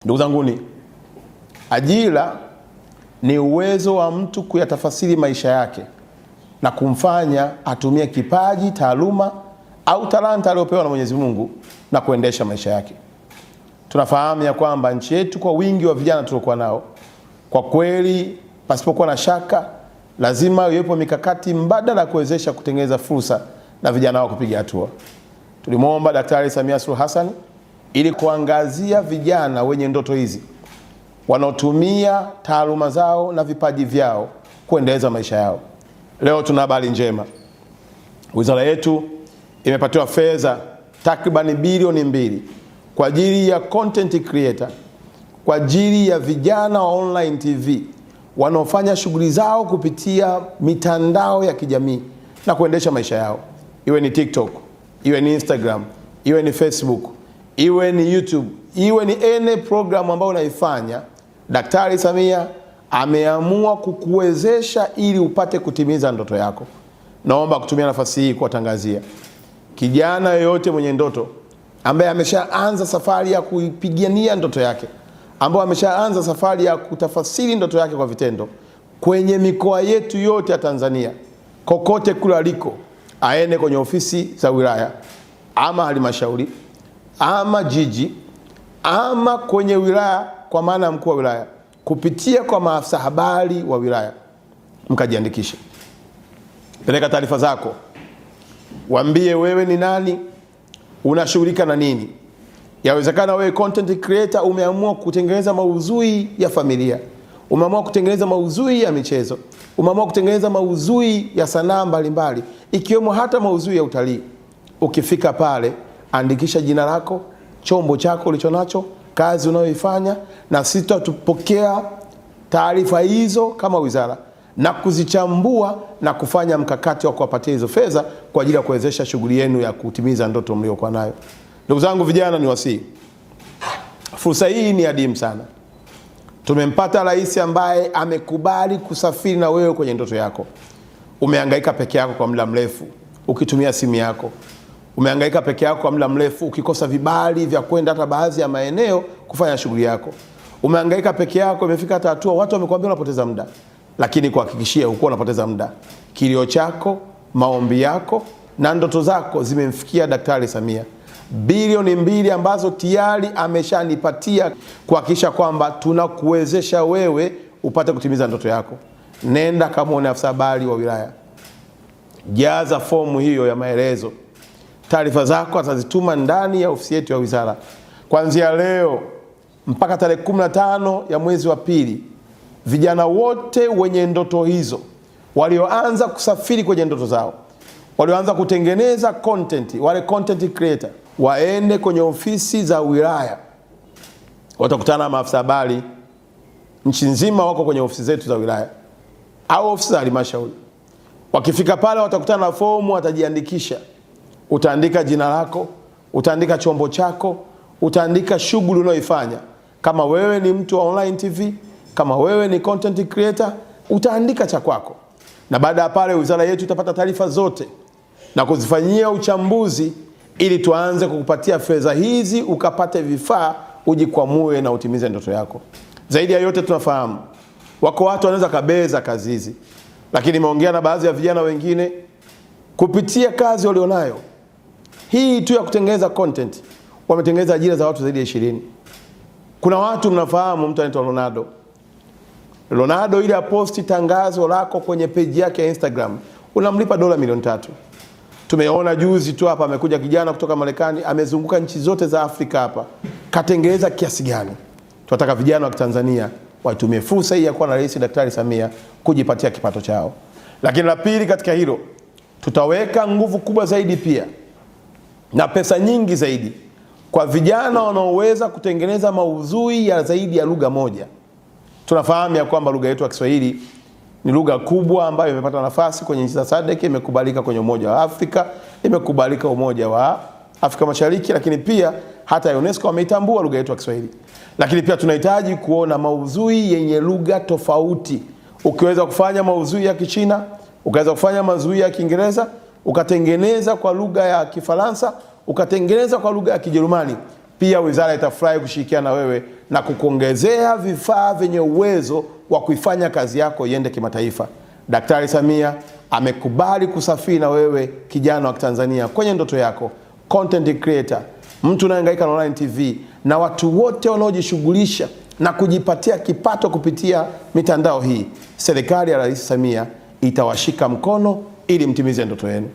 Ndugu zanguni, ajira ni uwezo wa mtu kuyatafasiri maisha yake na kumfanya atumie kipaji, taaluma au talanta aliyopewa na Mwenyezi Mungu na kuendesha maisha yake. Tunafahamu ya kwamba nchi yetu kwa wingi wa vijana tuliokuwa nao, kwa kweli pasipokuwa na shaka lazima iwepo mikakati mbadala kuwezesha kutengeneza fursa na vijana wao kupiga hatua. Tulimwomba Daktari Samia Suluhu Hassan ili kuangazia vijana wenye ndoto hizi wanaotumia taaluma zao na vipaji vyao kuendeleza maisha yao. Leo tuna habari njema. Wizara yetu imepatiwa fedha takriban bilioni 2 kwa ajili ya content creator, kwa ajili ya vijana wa online TV wanaofanya shughuli zao kupitia mitandao ya kijamii na kuendesha maisha yao. Iwe ni TikTok, iwe ni Instagram, iwe ni Facebook, iwe ni YouTube, iwe ni any program ambayo unaifanya, Daktari Samia ameamua kukuwezesha ili upate kutimiza ndoto yako. Naomba kutumia nafasi hii kuwatangazia kijana yoyote mwenye ndoto ambaye ameshaanza safari ya kuipigania ndoto yake, ambaye ameshaanza safari ya kutafasiri ndoto yake kwa vitendo kwenye mikoa yetu yote ya Tanzania, kokote kule aliko, aende kwenye ofisi za wilaya ama halmashauri ama jiji ama kwenye wilaya, kwa maana mkuu wa wilaya, kupitia kwa maafisa habari wa wilaya, mkajiandikishe. Peleka taarifa zako, waambie wewe ni nani, unashughulika na nini. Yawezekana wewe content creator umeamua kutengeneza maudhui ya familia, umeamua kutengeneza maudhui ya michezo, umeamua kutengeneza maudhui ya sanaa mbalimbali, ikiwemo hata maudhui ya utalii. Ukifika pale, andikisha jina lako, chombo chako ulichonacho, kazi unayoifanya, na sisi tutapokea taarifa hizo kama wizara na kuzichambua na kufanya mkakati wa kuwapatia hizo fedha kwa ajili ya kuwezesha shughuli yenu ya kutimiza ndoto mliokuwa nayo. Ndugu zangu vijana, ni wasii, fursa hii ni adimu sana. Tumempata rais ambaye amekubali kusafiri na wewe kwenye ndoto yako. Umehangaika peke yako kwa muda mrefu ukitumia simu yako. Umehangaika peke yako kwa muda mrefu ukikosa vibali vya kwenda hata baadhi ya maeneo kufanya shughuli yako. Umehangaika peke yako, imefika hata hatua watu wamekuambia unapoteza muda. Lakini kuhakikishia huko unapoteza muda. Kilio chako, maombi yako na ndoto zako zimemfikia Daktari Samia. Bilioni 2 ambazo tayari ameshanipatia kuhakikisha kwamba tunakuwezesha wewe upate kutimiza ndoto yako. Nenda kamuone afisa habari wa wilaya, jaza fomu hiyo ya maelezo. Taarifa zako atazituma ndani ya ofisi yetu ya wizara. Kuanzia leo mpaka tarehe 15 ya mwezi wa pili, vijana wote wenye ndoto hizo, walioanza kusafiri kwenye ndoto zao, walioanza kutengeneza content, wale content creator, waende kwenye ofisi za wilaya. Watakutana na maafisa habari nchi nzima, wako kwenye ofisi zetu za wilaya au ofisi za halmashauri. Wakifika pale watakutana na fomu, watajiandikisha. Utaandika jina lako, utaandika chombo chako, utaandika shughuli unayoifanya. Kama wewe ni mtu wa online TV, kama wewe ni content creator, utaandika cha kwako. Na baada ya pale wizara yetu itapata taarifa zote na kuzifanyia uchambuzi ili tuanze kukupatia fedha hizi ukapate vifaa ujikwamue na utimize ndoto yako. Zaidi ya yote, tunafahamu wako watu wanaweza kabeza kazi hizi, lakini nimeongea na baadhi ya vijana wengine kupitia kazi walionayo hii tu ya kutengeneza content, wametengeneza ajira za watu zaidi ya 20. Kuna watu mnafahamu, mtu anaitwa Ronaldo ili aposti tangazo lako kwenye page yake ya Instagram, unamlipa dola milioni 3. Tumeona juzi tu hapa amekuja kijana kutoka Marekani, amezunguka nchi zote za Afrika hapa, katengeneza kiasi gani. Tunataka vijana wa Tanzania watumie fursa hii ya kuwa na Rais Daktari Samia kujipatia kipato chao. Lakini la pili katika hilo, tutaweka nguvu kubwa zaidi pia na pesa nyingi zaidi kwa vijana wanaoweza kutengeneza maudhui ya zaidi ya lugha moja. Tunafahamu ya kwamba lugha yetu ya Kiswahili ni lugha kubwa ambayo imepata nafasi kwenye nchi za SADC, imekubalika kwenye Umoja wa Afrika, imekubalika Umoja wa Afrika Mashariki, lakini pia hata UNESCO wameitambua lugha yetu ya Kiswahili. Lakini pia tunahitaji kuona maudhui yenye lugha tofauti. Ukiweza kufanya maudhui ya Kichina, ukaweza kufanya maudhui ya Kiingereza, ukatengeneza kwa lugha ya Kifaransa, ukatengeneza kwa lugha ya Kijerumani, pia wizara itafurahi kushirikiana na wewe na kukuongezea vifaa vyenye uwezo wa kuifanya kazi yako iende kimataifa. Daktari Samia amekubali kusafiri na wewe kijana wa Tanzania kwenye ndoto yako. Content creator, mtu unayehangaika na online TV na watu wote wanaojishughulisha na kujipatia kipato kupitia mitandao hii. Serikali ya Rais Samia itawashika mkono ili mtimize ndoto yenu.